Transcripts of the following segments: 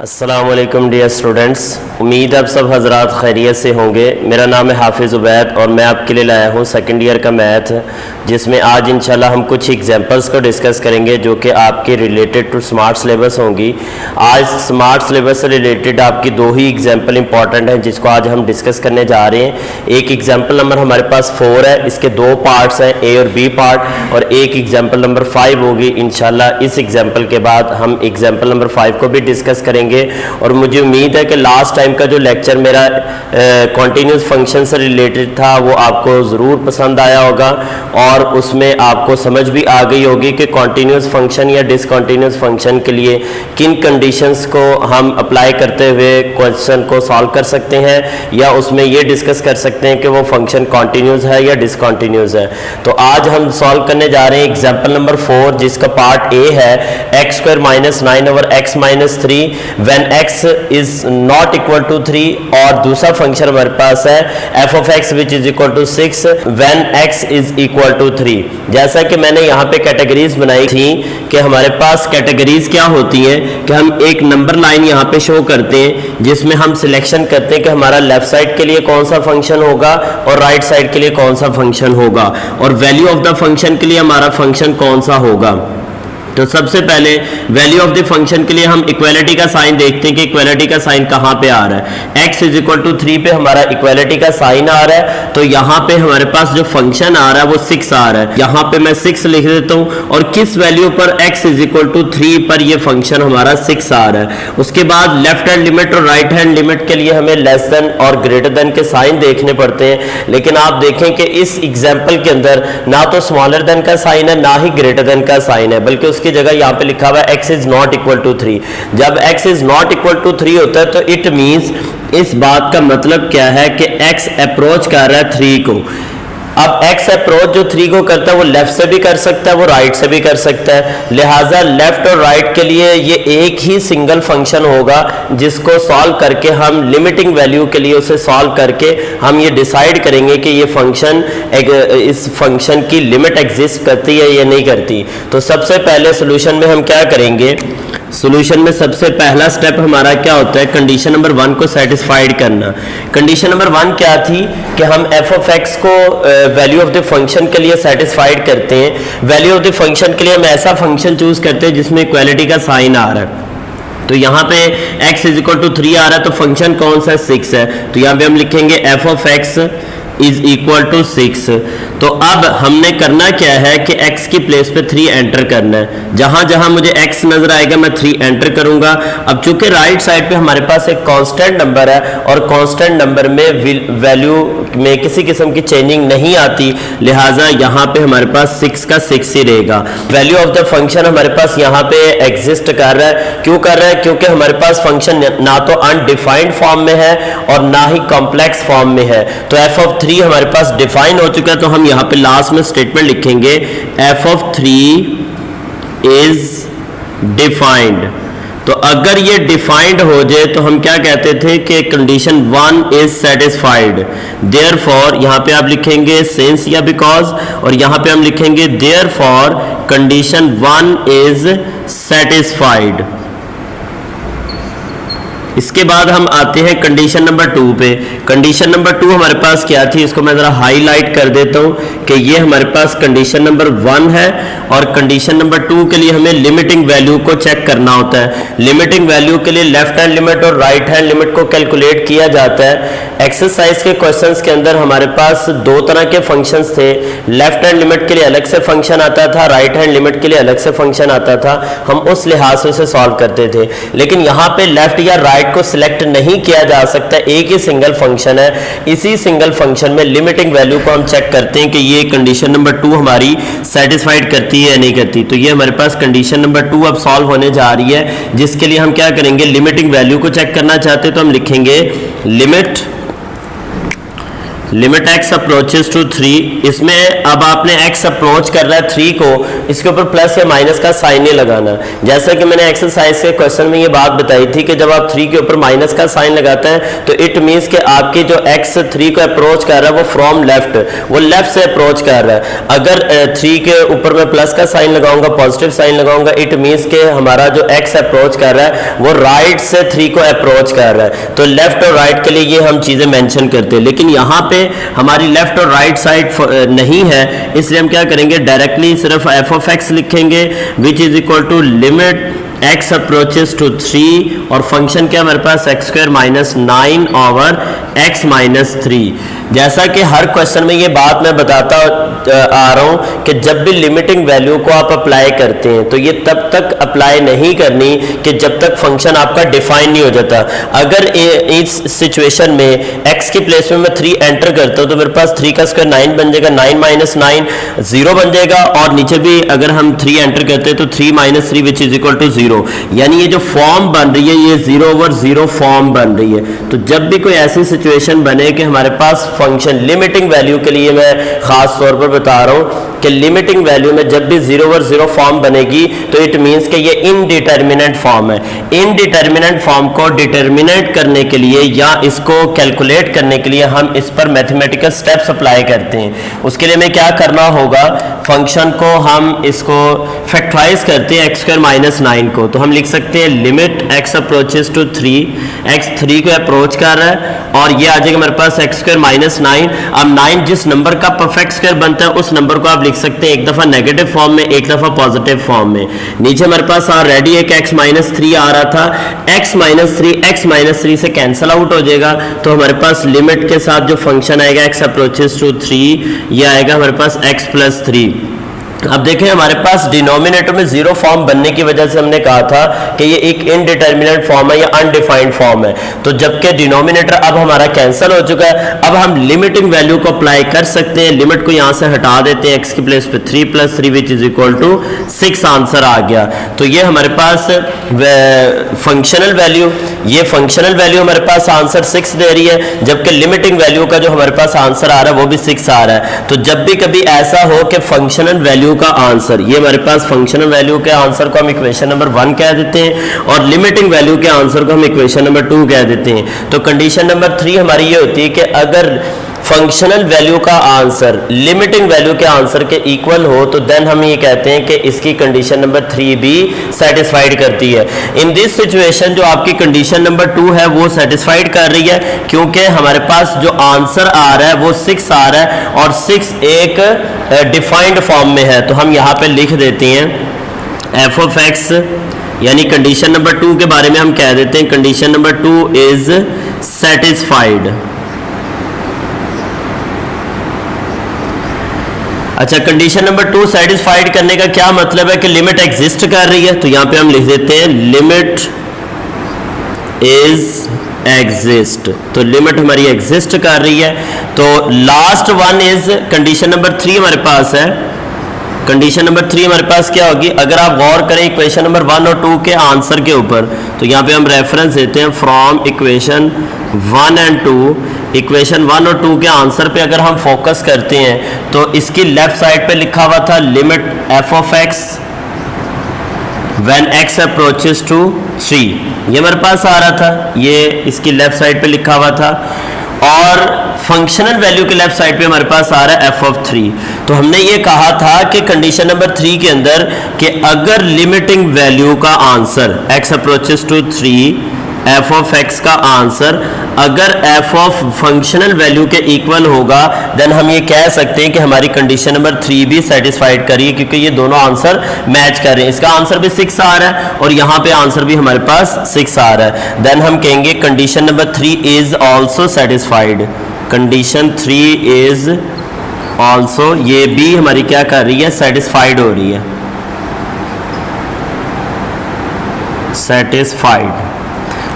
अस्सलाम वालेकुम dear students, उम्मीद आप सब हजरात खैरियत से होंगे। मेरा नाम है हाफिज़ उबैद और मैं आपके लिए लाया हूँ सेकंड ईयर का मैथ, जिसमें आज इंशाल्लाह हम कुछ एग्जांपल्स को डिस्कस करेंगे जो कि आपके रिलेटेड टू स्मार्ट सिलेबस होंगी। आज स्मार्ट सिलेबस से रिलेटेड आपकी दो ही एग्जाम्पल इंपॉर्टेंट हैं जिसको आज हम डिस्कस करने जा रहे हैं। एक एग्जाम्पल नंबर हमारे पास 4 है, इसके दो पार्ट्स हैं, ए और बी पार्ट, और एक एग्जाम्पल नंबर 5 होगी। इंशाल्लाह इस एग्जाम्पल के बाद हम एग्जाम्पल नंबर 5 को भी डिस्कस करेंगे। और मुझे उम्मीद है कि लास्ट टाइम का जो लेक्चर मेरा कॉन्टीन्यूस फंक्शन से रिलेटेड था वो आपको ज़रूर पसंद आया होगा और उसमें आपको समझ भी आ गई होगी कि कॉन्टीन्यूस फंक्शन या डिसकॉन्टीन्यूस फंक्शन के लिए किन कंडीशंस को हम अप्लाई करते हुए क्वेश्चन को सॉल्व कर सकते हैं, या उसमें ये डिस्कस कर सकते हैं कि वो फंक्शन कॉन्टीन्यूस है या डिसकॉन्टीन्यूस है। तो आज हम सॉल्व करने जा रहे हैं एग्जाम्पल नंबर 4, जिसका पार्ट ए है x² - 9/x - 3 when x is not equal to 3, और दूसरा फंक्शन हमारे पास है f(x) which is equal to 6 when x is equal to 3। जैसा कि मैंने यहाँ पे कैटेगरीज बनाई थी कि हमारे पास कैटेगरीज क्या होती हैं कि हम एक नंबर लाइन यहाँ पे शो करते हैं जिसमें हम सिलेक्शन करते हैं कि हमारा लेफ्ट साइड के लिए कौन सा फंक्शन होगा और राइट साइड के लिए कौन सा फंक्शन होगा, और वैल्यू ऑफ द फंक्शन के लिए हमारा फंक्शन कौन सा होगा। तो सबसे पहले वैल्यू ऑफ द फंक्शन के लिए हम इक्वालिटी का साइन देखते हैं कि इक्वालिटी का साइन कहाँ पे आ रहा है। x इज इक्वल टू 3 पे हमारा इक्वालिटी का साइन आ रहा है, तो यहाँ पे हमारे पास जो फंक्शन आ रहा है वो 6 आ रहा है। यहाँ पे मैं 6 लिख देता हूँ, और किस वैल्यू पर x इज इक्वल टू 3 पर ये फंक्शन हमारा 6 आ रहा है। उसके बाद लेफ्ट हैंड लिमिट और राइट हैंड लिमिट के लिए हमें लेस देन और ग्रेटर देन के साइन देखने पड़ते हैं, लेकिन आप देखें कि इस एग्जाम्पल के अंदर ना तो स्मॉलर देन का साइन है ना ही ग्रेटर देन का साइन है, बल्कि की जगह यहां पे लिखा हुआ है x is not equal to 3। जब x is not equal to 3 होता है तो इट मींस इस बात का मतलब क्या है कि x अप्रोच कर रहा है 3 को। अब x अप्रोच जो 3 को करता है वो लेफ्ट से भी कर सकता है, वो राइट से भी कर सकता है, लिहाजा लेफ्ट और राइट के लिए ये एक ही सिंगल फंक्शन होगा जिसको सॉल्व करके हम लिमिटिंग वैल्यू के लिए उसे सॉल्व करके हम ये डिसाइड करेंगे कि ये फंक्शन इस फंक्शन की लिमिट एग्जिस्ट करती है या नहीं करती। तो सबसे पहले सोल्यूशन में हम क्या करेंगे, सोल्यूशन में सबसे पहला स्टेप हमारा क्या होता है, कंडीशन नंबर 1 को सेटिस्फाइड करना। कंडीशन नंबर 1 क्या थी कि हम f(x) को वैल्यू ऑफ द फंक्शन के लिए सेटिस्फाइड करते हैं। वैल्यू ऑफ द फंक्शन के लिए हम ऐसा फंक्शन चूज करते हैं जिसमें इक्वालिटी का साइन आ रहा है। तो यहाँ पे x इज इक्वल टू 3 आ रहा है, तो फंक्शन कौन सा 6 है, तो यहाँ पे हम लिखेंगे f(x) इज इक्वल टू 6। तो अब हमने करना क्या है कि x की प्लेस पे 3 एंटर करना है। जहां जहां मुझे x नजर आएगा मैं 3 एंटर करूंगा। अब चूंकि राइट साइड पे हमारे पास एक कांस्टेंट नंबर है और कांस्टेंट नंबर में वैल्यू में किसी किस्म की चेंजिंग नहीं आती, लिहाजा यहाँ पे हमारे पास 6 का 6 ही रहेगा। वैल्यू ऑफ द फंक्शन हमारे पास यहाँ पे एग्जिस्ट कर रहा है। क्यों कर रहा है? क्योंकि हमारे पास फंक्शन ना तो अनडिफाइंड फॉर्म में है और ना ही कॉम्प्लेक्स फॉर्म में है। तो f(3) हमारे पास डिफाइन हो चुका है, तो हम यहां पे लास्ट में स्टेटमेंट लिखेंगे f(3) इज डिफाइंड। तो अगर ये डिफाइंड हो जाए तो हम क्या कहते थे कि कंडीशन 1 इज सेटिस्फाइड। देयरफॉर यहां पे आप लिखेंगे सिंस या बिकॉज, और यहां पे हम लिखेंगे देयरफॉर कंडीशन 1 इज सेटिस्फाइड। इसके बाद हम आते हैं कंडीशन नंबर 2 पे। कंडीशन नंबर 2 हमारे पास क्या थी, इसको मैं जरा हाईलाइट कर देता हूं कि ये हमारे पास कंडीशन नंबर 1 है, और कंडीशन नंबर 2 के लिए हमें लिमिटिंग वैल्यू को चेक करना होता है। लिमिटिंग वैल्यू के लिए लेफ्ट हैंड लिमिट और राइट हैंड लिमिट को कैलकुलेट किया जाता है। एक्सरसाइज के क्वेश्चंस के अंदर हमारे पास 2 तरह के फंक्शंस थे। लेफ्ट हैंड लिमिट के लिए अलग से फंक्शन आता था, राइट हैंड लिमिट के लिए अलग से फंक्शन आता था। हम उस लिहाज से उसे सॉल्व करते थे, लेकिन यहाँ पे लेफ्ट या राइट को सिलेक्ट नहीं किया जा सकता, एक ही सिंगल फंक्शन है। इसी सिंगल फंक्शन में लिमिटिंग वैल्यू को हम चेक करते हैं कि ये कंडीशन नंबर 2 हमारी सेटिस्फाइड करती है या नहीं करती। तो ये हमारे पास कंडीशन नंबर 2 अब सॉल्व होने जा रही है, जिसके लिए हम क्या करेंगे, लिमिटिंग वैल्यू को चेक करना चाहते हैं तो हम लिखेंगे लिमिट x अप्रोचेस टू 3, इसमें अब आपने x अप्रोच कर रहा है 3 को, इसके ऊपर प्लस या माइनस का साइन नहीं लगाना। जैसा कि मैंने एक्सरसाइज के क्वेश्चन में ये बात बताई थी कि जब आप 3 के ऊपर माइनस का साइन लगाते हैं तो इट मीन्स कि आपकी जो x 3 को अप्रोच कर रहा है वो फ्रॉम लेफ्ट, वो लेफ्ट से अप्रोच कर रहा है। अगर 3 के ऊपर मैं प्लस का साइन लगाऊंगा, पॉजिटिव साइन लगाऊंगा, इट मीन्स कि हमारा जो x अप्रोच कर रहा है वो राइट से 3 को अप्रोच कर रहा है। तो लेफ्ट और राइट के लिए ये हम चीजें मेंशन करते हैं, लेकिन यहाँ पे हमारी लेफ्ट और राइट साइड नहीं है, इसलिए हम क्या करेंगे, डायरेक्टली सिर्फ एफ ऑफ एक्स लिखेंगे which is equal to limit x approaches to 3 और फंक्शन क्या हमारे पास x square minus 9 over x minus 3। जैसा कि हर क्वेश्चन में ये बात मैं बताता आ रहा हूं कि जब भी लिमिटिंग वैल्यू को आप अप्लाई करते हैं तो ये तब तक अप्लाई नहीं करनी कि जब तक फंक्शन आपका डिफाइन नहीं हो जाता। अगर इस सिचुएशन में x की प्लेस में मैं 3 एंटर करता हूं तो मेरे पास 3 का स्क्वायर 9 बन जाएगा, 9 माइनस 9 0 बन जाएगा, और नीचे भी अगर हम 3 एंटर करते हैं तो 3 minus 3 which is equal to 0। यानी ये जो फॉर्म बन रही है ये 0 ओवर 0 फॉर्म बन रही है। तो जब भी कोई ऐसी सिचुएशन बने कि हमारे पास फंक्शन लिमिटिंग वैल्यू के लिए मैं खास तौर पर बता रहा हूं कि लिमिटिंग वैल्यू में जब भी 0 ओवर 0 फॉर्म बनेगी तो इट मींस कि ये इनडिटर्मिनेंट फॉर्म है। इनडिटर्मिनेंट फॉर्म को डिटर्मिनेट करने के लिए या इसको कैलकुलेट करने के लिए हम इस पर मैथमेटिकल स्टेप्स अप्लाई करते हैं। उसके लिए हमें क्या करना होगा, फंक्शन को हम इसको फैक्टराइज करते हैं x स्क्वायर माइनस 9 को, तो हम लिख सकते हैं limit x approaches to 3, x 3 को अप्रोच कर रहा है और ये आ जाएगा हमारे पास x स्क्वायर माइनस 9। अब 9 जिस नंबर का परफेक्ट स्क्वायर बनता है उस नंबर को आप लिख सकते हैं एक दफा नेगेटिव फॉर्म में, एक दफा पॉजिटिव फॉर्म में। नीचे हमारे पास ऑलरेडी एक x माइनस 3 आ रहा था, x माइनस 3 से कैंसिल आउट हो जाएगा, तो हमारे पास लिमिट के साथ जो फंक्शन आएगा x अप्रोचेस टू 3 ये आएगा हमारे पास x प्लस 3। अब देखें हमारे पास डिनोमिनेटर में 0 फॉर्म बनने की वजह से हमने कहा था कि ये एक इनडिटर्मिनेट फॉर्म है या अनडिफाइंड फॉर्म है, तो जबकि डिनोमिनेटर अब हमारा कैंसिल हो चुका है, अब हम लिमिटिंग वैल्यू को अप्लाई कर सकते हैं। लिमिट को यहां से हटा देते हैं, x की प्लेस पे 3 plus 3 which is equal to 6 answer आ गया। तो ये हमारे पास फंक्शनल वैल्यू, ये फंक्शनल वैल्यू हमारे पास आंसर 6 दे रही है, जबकि लिमिटिंग वैल्यू का जो हमारे पास आंसर आ रहा है वो भी 6 आ रहा है। तो जब भी कभी ऐसा हो कि फंक्शनल वैल्यू का आंसर, ये हमारे पास फंक्शनल वैल्यू के आंसर को हम इक्वेशन नंबर 1 कह देते हैं और लिमिटिंग वैल्यू के आंसर को हम इक्वेशन नंबर 2 कह देते हैं। तो कंडीशन नंबर 3 हमारी ये होती है कि अगर फंक्शनल वैल्यू का आंसर लिमिटिंग वैल्यू के आंसर के इक्वल हो तो देन हम ये कहते हैं कि इसकी कंडीशन नंबर 3 भी सेटिस्फाइड करती है। इन दिस सिचुएशन जो आपकी कंडीशन नंबर 2 है वो सेटिस्फाइड कर रही है, क्योंकि हमारे पास जो आंसर आ रहा है वो 6 आ रहा है और 6 एक डिफाइंड फॉर्म में है। तो हम यहाँ पे लिख देते हैं एफ ऑफ एक्स, यानी कंडीशन नंबर 2 के बारे में हम कह देते हैं कंडीशन नंबर 2 इज सेटिस्फाइड। अच्छा, कंडीशन नंबर 2 सेटिस्फाइड करने का क्या मतलब है कि लिमिट एग्जिस्ट कर रही है, तो यहां पे हम लिख देते हैं लिमिट इज एग्जिस्ट। तो लिमिट हमारी एग्जिस्ट कर रही है। तो last one is condition number 3 हमारे पास है। कंडीशन नंबर 3 हमारे पास क्या होगी, अगर आप गौर करें इक्वेशन नंबर 1 और 2 के आंसर के ऊपर, तो यहाँ पे हम रेफरेंस देते हैं फ्रॉम इक्वेशन 1 एंड 2। इक्वेशन 1 और 2 के आंसर पे अगर हम फोकस करते हैं तो इसकी लेफ्ट साइड पे लिखा हुआ था limit f of x when x approaches to 3, ये हमारे पास आ रहा था, ये इसकी लेफ्ट साइड पे लिखा हुआ था, और फंक्शनल वैल्यू के लेफ्ट साइड पे हमारे पास आ रहा है एफ ऑफ 3। तो हमने ये कहा था कि कंडीशन नंबर 3 के अंदर कि अगर लिमिटिंग वैल्यू का answer x approaches to 3, f of x का आंसर अगर एफ ऑफ फंक्शनल वैल्यू के इक्वल होगा, देन हम ये कह सकते हैं कि हमारी कंडीशन नंबर 3 भी सेटिस्फाइड करिए, क्योंकि ये दोनों आंसर मैच कर रहे हैं। इसका आंसर भी 6 आ रहा है और यहाँ पे आंसर भी हमारे पास 6 आ रहा है। देन हम कहेंगे condition number 3 is also satisfied. Condition 3 is also, ये भी हमारी क्या कर रही है, सेटिस्फाइड हो रही है, सेटिस्फाइड।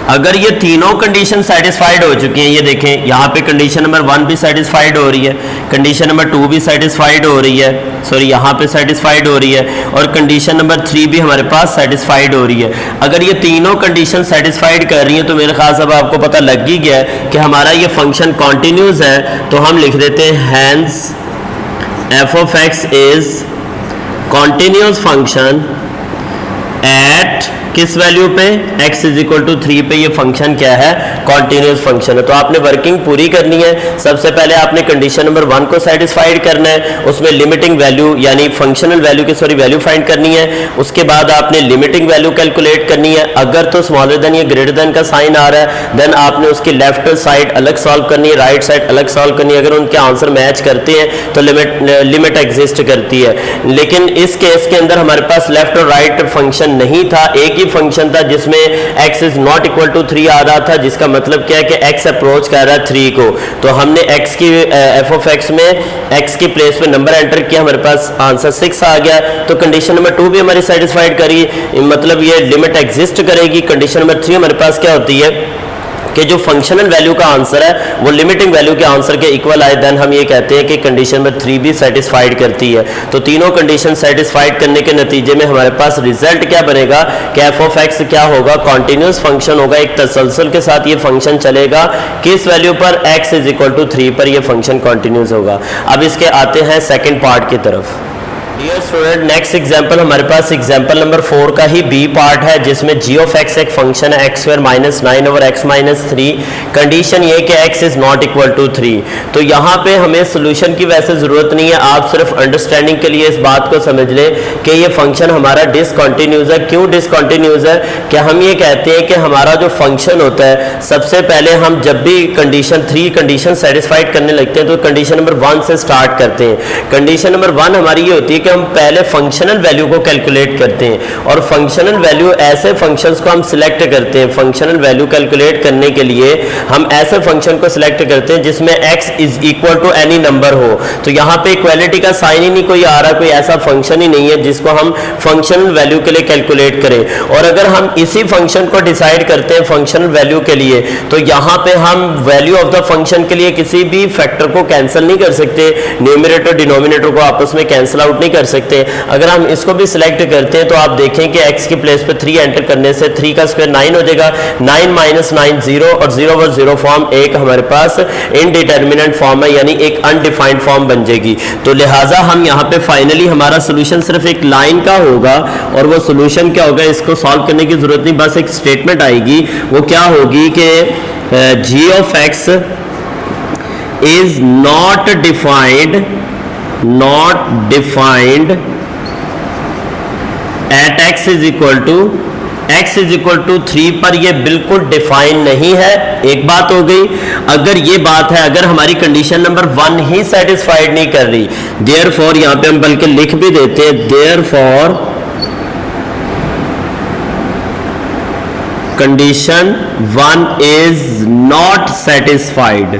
अगर ये तीनों कंडीशन सेटिस्फाइड हो चुकी हैं, ये देखें यहाँ पे कंडीशन नंबर 1 भी सेटिस्फाइड हो रही है, कंडीशन नंबर 2 भी सेटिस्फाइड हो रही है, सॉरी यहाँ पे सेटिस्फाइड हो रही है, और कंडीशन नंबर 3 भी हमारे पास सेटिस्फाइड हो रही है। अगर ये तीनों कंडीशन सेटिस्फाइड कर रही हैं तो मेरे ख्याल से अब आपको पता लग ही गया है कि हमारा ये फंक्शन कॉन्टिन्यूस है। तो हम लिख देते हैं hence f of x is continuous function at किस वैल्यू पे, x इज इक्वल टू 3 पे ये फंक्शन क्या है, कॉन्टिन्यूस फंक्शन है। तो आपने वर्किंग पूरी करनी है। सबसे पहले आपने कंडीशन नंबर 1 को सेटिस्फाइड करना है, उसमें लिमिटिंग वैल्यू यानी फंक्शनल वैल्यू की वैल्यू फाइंड करनी है। उसके बाद आपने लिमिटिंग वैल्यू कैलकुलेट करनी है। अगर तो स्मॉलर देन या ग्रेटर देन का साइन आ रहा है देन आपने उसकी लेफ्ट साइड अलग सॉल्व करनी है, राइट साइड अलग सॉल्व करनी है। अगर उनके आंसर मैच करते हैं तो लिमिट एग्जिस्ट करती है। लेकिन इस केस के अंदर हमारे पास लेफ्ट और राइट फंक्शन नहीं था, एक ही फंक्शन था जिसमें x is not equal to 3 आ रहा था, जिसका मतलब क्या है कि x अप्रोच कर रहा है 3 को। तो हमने x की f ऑफ x में x की प्लेस पे नंबर एंटर किया, हमारे पास आंसर 6 आ गया। तो कंडीशन नंबर 2 भी हमारी सेटिस्फाइड करी, मतलब ये लिमिट एग्जिस्ट करेगी। कंडीशन नंबर 3 हमारे पास क्या होती है कि जो फंक्शनल वैल्यू का आंसर है वो लिमिटिंग वैल्यू के आंसर के इक्वल आए, देन हम ये कहते हैं कि कंडीशन नंबर 3 भी सेटिस्फाइड करती है। तो तीनों कंडीशन सेटिस्फाइड करने के नतीजे में हमारे पास रिजल्ट क्या बनेगा कि एफ ऑफ एक्स क्या होगा, कॉन्टिन्यूस फंक्शन होगा, एक तसलसल के साथ ये फंक्शन चलेगा। किस वैल्यू पर, x इज इक्वल टू 3 पर ये फंक्शन कॉन्टिन्यूस होगा। अब इसके आते हैं सेकेंड पार्ट की तरफ। डियर स्टूडेंट, नेक्स्ट एग्जांपल हमारे पास एग्जांपल नंबर 4 का ही बी पार्ट है, जिसमें g ऑफ x एक फंक्शन है x square minus 9 over x minus 3। Condition ये कि x is not equal to 3। तो यहाँ पे हमें सोल्यूशन की वैसे ज़रूरत नहीं है, आप सिर्फ अंडरस्टैंडिंग के लिए इस बात को समझ लें कि ये फंक्शन हमारा डिसकंटिन्यूस है। क्यों डिसकंटिन्यूस है? कि हम ये कहते हैं कि हमारा जो फंक्शन होता है, सबसे पहले हम जब भी कंडीशन 3 कंडीशन सेटिस्फाइड करने लगते हैं तो कंडीशन नंबर 1 से स्टार्ट करते हैं। कंडीशन नंबर 1 हमारी ये होती है हम पहले फंक्शनल वैल्यू को कैलकुलेट करते हैं, और फंक्शनल वैल्यू ऐसे फंक्शंस को हम सिलेक्ट करते हैं। फंक्शनल वैल्यू कैलकुलेट करने के लिए हम ऐसे फंक्शन को सिलेक्ट करते हैं जिसमें x is equal to any number हो। तो यहाँ पे इक्वालिटी का साइन ही नहीं कोई आ रहा, कोई ऐसा फंक्शन ही नहीं है जिसको हम फंक्शनल वैल्यू के लिए कैलकुलेट करें। और अगर हम इसी फंक्शन को डिसाइड करते हैं फंक्शनल वैल्यू के लिए, तो यहाँ पे हम वैल्यू ऑफ द फंक्शन के लिए किसी भी फैक्टर को कैंसिल नहीं कर सकते, न्यूमरेटर डिनोमिनेटर को आपस में कैंसिल आउट नहीं कर सकते। अगर हम इसको भी सिलेक्ट करते हैं तो आप देखें कि x की प्लेस पे 3 एंटर करने से 3 का स्क्वायर 9 हो जाएगा, 9 माइनस 9 0, और 0 और 0 फॉर्म एक हमारे पास इनडिटर्मिनेंट फॉर्म है, यानी एक अनडिफाइंड फॉर्म बन जाएगी। तो लिहाजा हम यहाँ पे फाइनली हमारा सोल्यूशन सिर्फ एक लाइन का होगा, और वो सोल्यूशन क्या होगा, इसको सॉल्व करने की जरूरत नहीं, बस एक स्टेटमेंट आएगी। वो क्या होगी कि g of x is not defined at x is equal to 3 पर ये बिल्कुल डिफाइन नहीं है। एक बात हो गई। अगर ये बात है, अगर हमारी कंडीशन नंबर 1 ही सेटिस्फाइड नहीं कर रही, देयरफॉर यहां पे हम बल्कि लिख भी देते हैं, therefore condition 1 is not satisfied.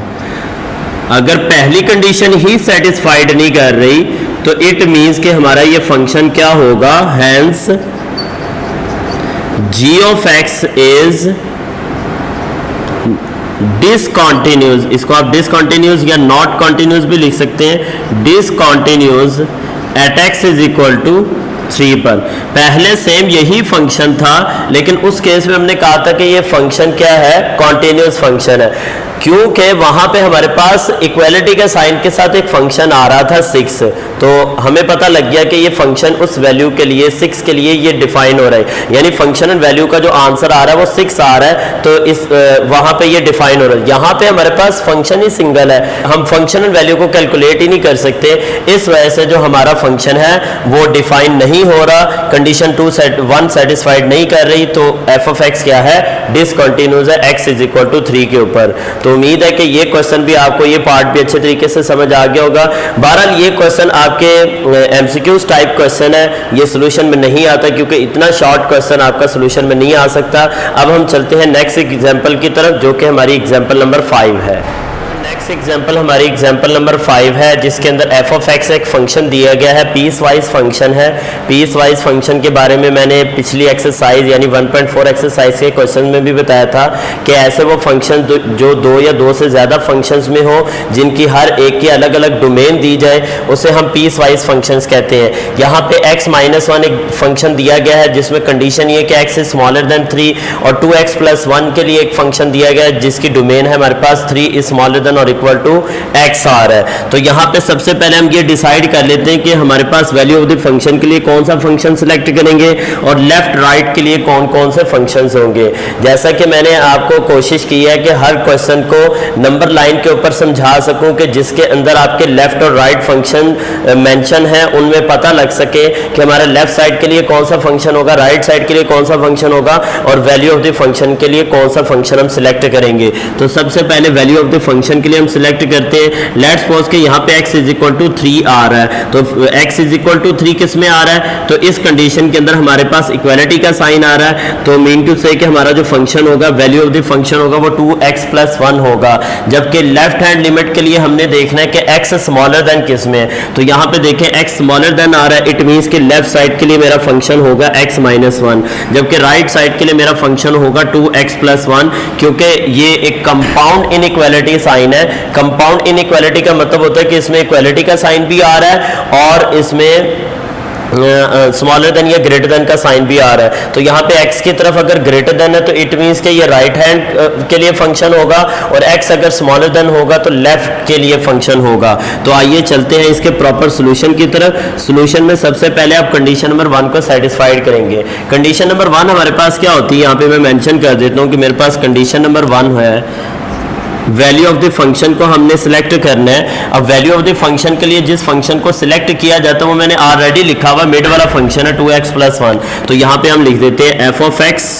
अगर पहली कंडीशन ही सेटिस्फाइड नहीं कर रही तो इट मींस कि हमारा ये फंक्शन क्या होगा, hence g of x is discontinuous. इसको आप डिसकंटिन्यूस या नॉट कॉन्टिन्यूस भी लिख सकते हैं। Discontinuous at x is equal to 3 पर। पहले सेम यही फंक्शन था, लेकिन उस केस में हमने कहा था कि ये फंक्शन क्या है, कॉन्टिन्यूस फंक्शन है, क्योंकि वहां पे हमारे पास इक्वालिटी के साइन के साथ एक फंक्शन आ रहा था 6। तो हमें पता लग गया कि ये फंक्शन उस वैल्यू के लिए 6 के लिए ये डिफाइन हो रहा है, यानी फंक्शनल वैल्यू का जो आंसर आ रहा है वो 6 आ रहा है, तो इस वहां पे ये डिफाइन हो रहा है। यहाँ पे हमारे पास फंक्शन ही सिंगल है, हम फंक्शनल वैल्यू को कैलकुलेट ही नहीं कर सकते, इस वजह से जो हमारा फंक्शन है वो डिफाइन नहीं हो रहा। कंडीशन 1 सेटिस्फाइड नहीं कर रही, तो एफ ऑफ एक्स क्या है, डिसकंटिन्यूस है x इज इक्वल टू 3 के ऊपर। तो उम्मीद है कि ये क्वेश्चन भी आपको, ये पार्ट भी अच्छे तरीके से समझ आ गया होगा। बहरहाल ये क्वेश्चन आपके एमसीक्यूज टाइप क्वेश्चन है, ये सोल्यूशन में नहीं आता क्योंकि इतना शॉर्ट क्वेश्चन आपका सोल्यूशन में नहीं आ सकता। अब हम चलते हैं नेक्स्ट एग्जांपल की तरफ, जो कि हमारी एग्जांपल नंबर 5 है। नेक्स्ट नेक्स्ट एग्जांपल हमारी एग्जांपल नंबर 5 है, जिसके अंदर f ऑफ x एक फंक्शन दिया गया है, पीस वाइज फंक्शन है। पीस वाइज फंक्शन के बारे में मैंने पिछली एक्सरसाइज यानी 1.4 एक्सरसाइज के क्वेश्चन में भी बताया था कि ऐसे वो फंक्शन जो दो या दो से ज़्यादा फंक्शंस में हो, जिनकी हर एक की अलग अलग डोमेन दी जाए, उसे हम पीस वाइज फंक्शंस कहते हैं। यहाँ पे x-1 एक फंक्शन दिया गया है जिसमें कंडीशन ये कि x इज स्मॉलर देन 3, और 2x+1 के लिए एक फंक्शन दिया गया है जिसकी डोमेन है हमारे पास 3 इज स्मॉलर देन और इक्वल टू x आ रहा है। तो यहाँ पे सबसे पहले हम ये डिसाइड कर लेते हैं कि हमारे पास वैल्यू ऑफ द फंक्शन के लिए कौन सा फंक्शन सिलेक्ट करेंगे और लेफ्ट राइट के लिए कौन कौन से फंक्शंस होंगे। जैसा कि मैंने आपको कोशिश की है कि हर क्वेश्चन को नंबर लाइन के ऊपर समझा सकूं कि जिसके अंदर आपके लेफ्ट और राइट फंक्शन मेंशन है, उनमें पता लग सके कि हमारे लेफ्ट साइड के लिए कौन सा फंक्शन होगा, राइट साइड के लिए कौन सा फंक्शन होगा और वैल्यू ऑफ द फंक्शन के लिए कौन सा फंक्शन हम सिलेक्ट करेंगे। तो सबसे पहले वैल्यू ऑफ द फंक्शन के लिए हम सिलेक्ट करते हैं। लेट्स सपोज कि यहाँ पे x इज इक्वल टू 3 आ रहा है, तो x इज इक्वल टू 3 किस में आ रहा है, तो इस कंडीशन के अंदर हमारे पास इक्वालिटी का साइन आ रहा है। तो मीन टू से कि हमारा जो फंक्शन होगा, वैल्यू ऑफ द फंक्शन होगा वो 2x+1 होगा। जबकि लेफ्ट हैंड लिमिट के लिए हमने देखना है कि x स्मॉलर देन किस में है। तो यहाँ पे देखें x स्मॉलर देन आ रहा है, इट मींस कि लेफ्ट साइड के लिए मेरा फंक्शन होगा x-1, जबकि राइट साइड के लिए मेरा फंक्शन होगा 2x+1, क्योंकि ये एक कंपाउंड इनइक्वालिटी साइन है। कंपाउंड इनइक्वालिटी का मतलब होता है कि इसमें इक्वालिटी का साइन भी आ रहा है और इसमें स्मॉलर देन या ग्रेटर देन का साइन भी आ रहा है। तो यहाँ पे x की तरफ अगर ग्रेटर देन है तो इट मींस कि ये राइट हैंड के लिए फंक्शन होगा, और x अगर स्मॉलर देन होगा तो लेफ्ट के लिए फंक्शन होगा। तो आइए चलते हैं इसके प्रॉपर सोल्यूशन की तरफ। सोल्यूशन में सबसे पहले आप कंडीशन नंबर 1 को सेटिस्फाइड करेंगे। कंडीशन नंबर 1 हमारे पास क्या होती है, यहाँ पे मैं मेंशन कर देता हूँ कि मेरे पास कंडीशन नंबर 1 है, वैल्यू ऑफ द फंक्शन को हमने सिलेक्ट करना है। अब वैल्यू ऑफ द फंक्शन के लिए जिस फंक्शन को सिलेक्ट किया जाता है वो मैंने ऑलरेडी लिखा हुआ, मिड वाला फंक्शन है 2x+1। तो यहाँ पे हम लिख देते हैं f of x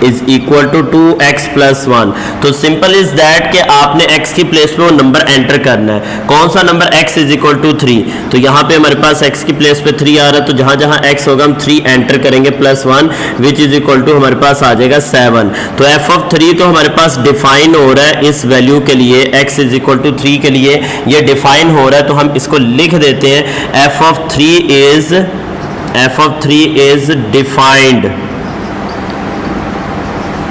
is equal to 2x+1। तो सिंपल इज दैट कि आपने x की प्लेस पे वो नंबर एंटर करना है। कौन सा number, x is equal to 3। तो यहाँ पे हमारे पास x की प्लेस पे 3 आ रहा है, तो जहां जहां x होगा हम 3 एंटर करेंगे +1 विच इज इक्वल टू हमारे पास आ जाएगा 7। तो f ऑफ 3 तो हमारे पास डिफाइन हो रहा है इस वैल्यू के लिए, x इज इक्वल टू 3 के लिए ये डिफाइन हो रहा है। तो हम इसको लिख देते हैं f ऑफ 3 इज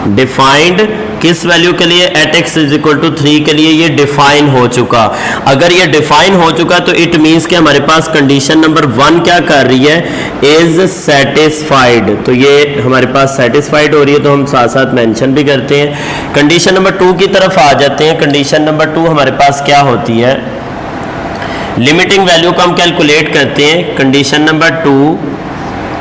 डिफाइंड किस वैल्यू के लिए, at x is equal to 3 के लिए ये डिफाइन हो चुका। अगर ये डिफाइन हो चुका तो इट मींस कि हमारे पास कंडीशन नंबर 1 क्या कर रही है, इज सेटिस्फाइड। तो ये हमारे पास सेटिस्फाइड हो रही है, तो हम साथ साथ मेंशन भी करते हैं। कंडीशन नंबर 2 की तरफ आ जाते हैं। कंडीशन नंबर 2 हमारे पास क्या होती है, लिमिटिंग वैल्यू को हम कैलकुलेट करते हैं। कंडीशन नंबर 2,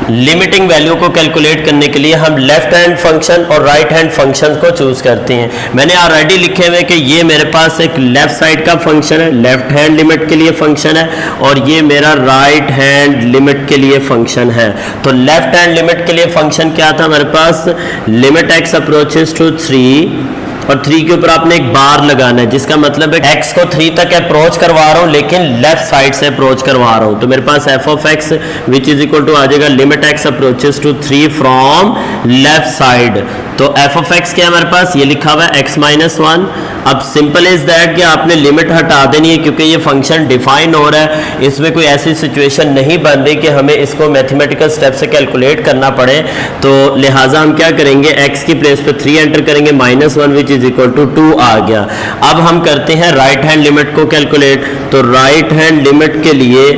लिमिटिंग वैल्यू को कैलकुलेट करने के लिए हम लेफ्ट हैंड फंक्शन और राइट हैंड फंक्शन को चूज करते हैं। मैंने ऑलरेडी लिखे हुए कि ये मेरे पास एक लेफ्ट साइड का फंक्शन है, लेफ्ट हैंड लिमिट के लिए फंक्शन है, और ये मेरा राइट हैंड लिमिट के लिए फंक्शन है। तो लेफ्ट हैंड लिमिट के लिए फंक्शन क्या था हमारे पास, लिमिट x अप्रोचेस टू 3, और 3 के ऊपर आपने एक बार लगाना है, जिसका मतलब है x को 3 तक अप्रोच करवा रहा हूं लेकिन लेफ्ट साइड से अप्रोच करवा रहा हूं। तो मेरे पास f of x which is equal to आ जाएगा limit x approaches to 3 from left side. तो f ऑफ x क्या है हमारे पास, ये लिखा हुआ है x-1। अब सिंपल इज दैट कि आपने लिमिट हटा देनी है, क्योंकि ये फंक्शन डिफाइन हो रहा है, इसमें कोई ऐसी सिचुएशन नहीं बन रही कि हमें इसको मैथमेटिकल स्टेप से कैलकुलेट करना पड़े। तो लिहाजा हम क्या करेंगे, x की प्लेस पे 3 एंटर करेंगे, -1 विच इज इक्वल टू 2 आ गया। अब हम करते हैं राइट हैंड लिमिट को कैलकुलेट। तो राइट हैंड लिमिट के लिए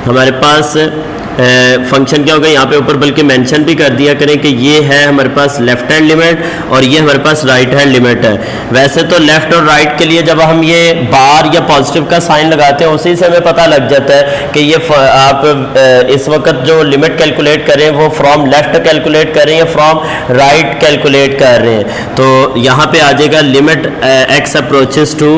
हमारे पास फंक्शन क्या होगा, यहाँ पे ऊपर बल्कि मेंशन भी कर दिया करें कि ये है हमारे पास लेफ्ट हैंड लिमिट और ये हमारे पास राइट हैंड लिमिट है। वैसे तो लेफ्ट और राइट के लिए जब हम ये बार या पॉजिटिव का साइन लगाते हैं उसी से हमें पता लग जाता है कि ये आप इस वक्त जो लिमिट कैलकुलेट कर रहे हैं वो फ्रॉम लेफ्ट कैलकुलेट कर रहे हैं या फ्रॉम राइट कैलकुलेट कर रहे हैं। तो यहाँ पे आ जाएगा limit x approaches to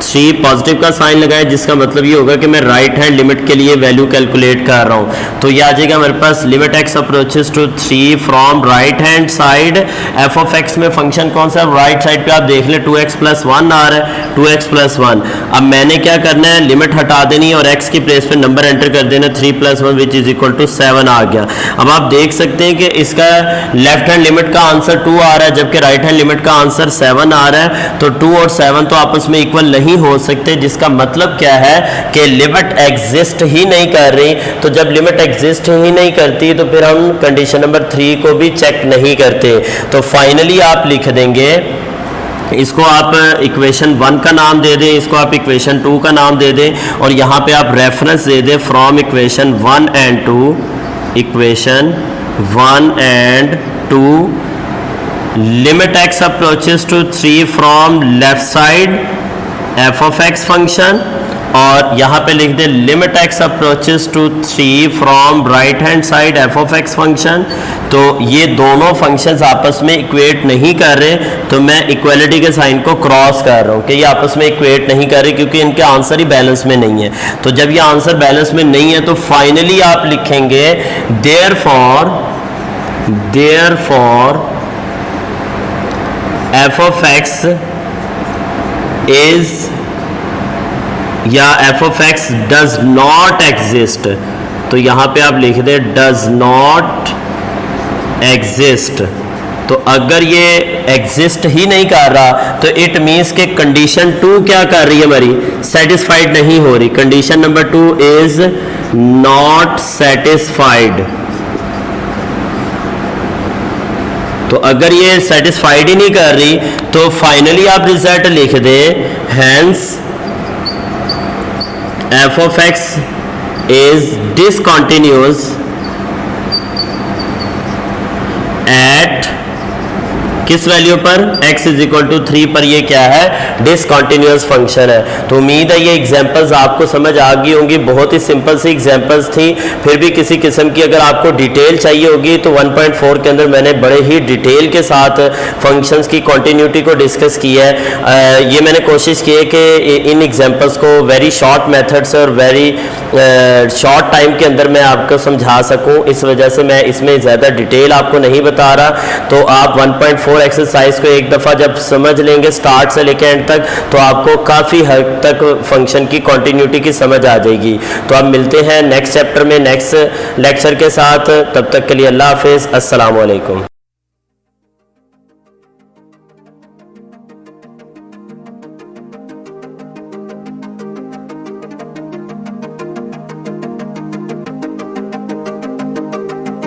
3, positive का साइन लगाए, जिसका मतलब ये होगा कि मैं राइट हैंड लिमिट के लिए वैल्यू कैलकुलेट कर रहा हूँ। तो ये आ जाएगा हमारे पास limit x approaches to 3 from right hand side. f of x में फंक्शन कौन सा है, राइट साइड पे आप देख ले 2x+1 आ रहा है, 2x+1। अब मैंने क्या करना है, लिमिट हटा देनी है और x की प्लेस पे नंबर एंटर कर देना, 3+1 विच इज इक्वल टू 7 आ गया। अब आप देख सकते हैं कि इसका लेफ्ट हैंड लिमिट का आंसर 2 आ रहा है, जबकि राइट हैंड लिमिट का आंसर 7 आ रहा है। तो 2 और 7 तो आपस में इक्वल नहीं नहीं हो सकते, जिसका मतलब क्या है कि लिमिट एग्जिस्ट ही नहीं कर रही। तो जब लिमिट एग्जिस्ट ही नहीं करती तो फिर हम कंडीशन नंबर 3 को भी चेक नहीं करते। तो फाइनली आप लिख देंगे, इसको आप इक्वेशन 1 का नाम दे दें, इसको आप इक्वेशन 2 का नाम दे दें, और यहाँ पे आप रेफरेंस दे दें from equation 1 and 2, equation 1 and 2, limit x approaches to 3 from left side f of x function, और यहाँ पे लिख दें limit x approaches to 3 from right hand side f of x function. तो ये दोनों फंक्शंस आपस में इक्वेट नहीं कर रहे, तो मैं इक्वलिटी के साइन को क्रॉस कर रहा हूँ कि ये आपस में इक्वेट नहीं कर रहे, क्योंकि इनके आंसर ही बैलेंस में नहीं है। तो जब ये आंसर बैलेंस में नहीं है तो फाइनली आप लिखेंगे therefore f of x is या f of x does not exist. तो यहां पे आप लिख दें डज नॉट एग्जिस्ट। तो अगर ये एग्जिस्ट ही नहीं कर रहा तो इट मीन्स के कंडीशन 2 क्या कर रही है, हमारी सेटिस्फाइड नहीं हो रही। Condition number 2 is not satisfied. तो अगर ये सेटिस्फाइड ही नहीं कर रही तो फाइनली आप रिजल्ट लिख दें, hence f of x is discontinuous at किस वैल्यू पर, x इज इक्वल टू 3 पर ये क्या है, डिसकॉन्टिन्यूअस फंक्शन है। तो उम्मीद है ये एग्जांपल्स आपको समझ आ गई होंगी, बहुत ही सिंपल सी एग्जांपल्स थी। फिर भी किसी किस्म की अगर आपको डिटेल चाहिए होगी तो 1.4 के अंदर मैंने बड़े ही डिटेल के साथ फंक्शंस की कॉन्टीन्यूटी को डिस्कस किया है। ये मैंने कोशिश की है कि इन एग्जाम्पल्स को वेरी शॉर्ट मेथड से और वेरी शॉर्ट टाइम के अंदर मैं आपको समझा सकूँ, इस वजह से मैं इसमें ज़्यादा डिटेल आपको नहीं बता रहा। तो आप 1.4 एक्सरसाइज को एक दफ़ा जब समझ लेंगे स्टार्ट से लेकर एंड तक, तो आपको काफ़ी हद तक फंक्शन की कॉन्टीन्यूटी की समझ आ जाएगी। तो अब मिलते हैं नेक्स्ट चैप्टर में नेक्स्ट लेक्चर के साथ, तब तक के लिए अल्लाह हाफिज़, अस्सलाम वालेकुम।